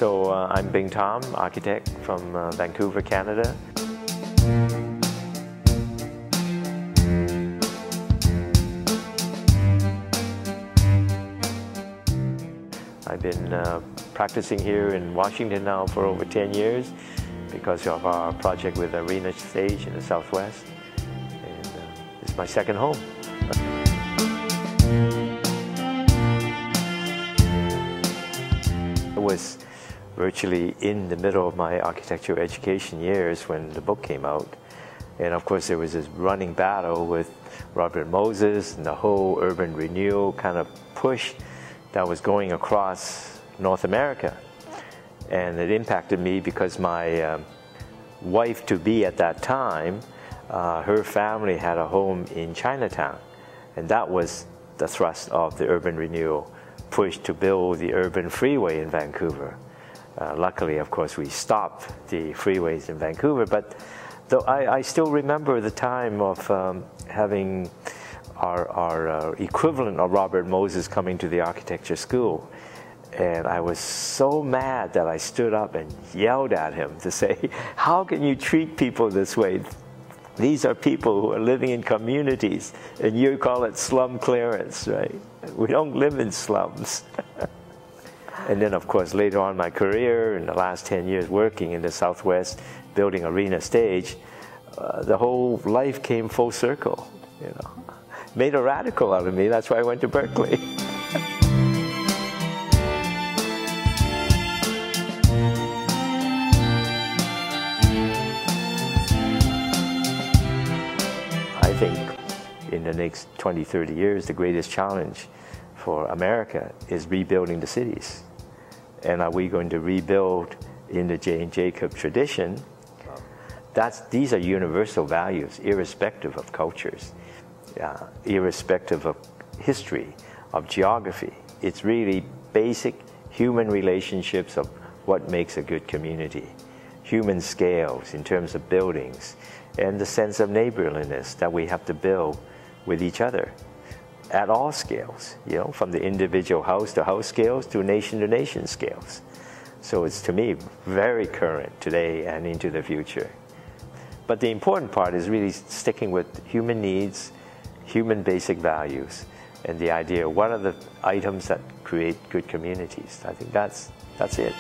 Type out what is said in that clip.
I'm Bing Thom, architect from Vancouver, Canada. I've been practicing here in Washington now for over 10 years because of our project with Arena Stage in the Southwest. And it's my second home. I was virtually in the middle of my architectural education years when the book came out. And of course there was this running battle with Robert Moses and the whole urban renewal kind of push that was going across North America. And it impacted me because my wife-to-be at that time, her family had a home in Chinatown. And that was the thrust of the urban renewal push to build the urban freeway in Vancouver. Luckily, of course, we stopped the freeways in Vancouver, but though I still remember the time of having our equivalent of Robert Moses coming to the architecture school. And I was so mad that I stood up and yelled at him to say, how can you treat people this way? These are people who are living in communities, and you call it slum clearance, right? We don't live in slums. And then, of course, later on in my career, in the last 10 years working in the Southwest, building Arena Stage, the whole life came full circle, you know. Made a radical out of me. That's why I went to Berkeley. I think in the next 20, 30 years, the greatest challenge for America is rebuilding the cities. And are we going to rebuild in the Jane Jacobs tradition? These are universal values, irrespective of cultures, irrespective of history, of geography. It's really basic human relationships of what makes a good community. Human scales in terms of buildings, and the sense of neighborliness that we have to build with each other at all scales, you know, from the individual house to house scales to nation scales. So it's, to me, very current today and into the future. But the important part is really sticking with human needs, human basic values, and the idea, what are the items that create good communities? I think that's it.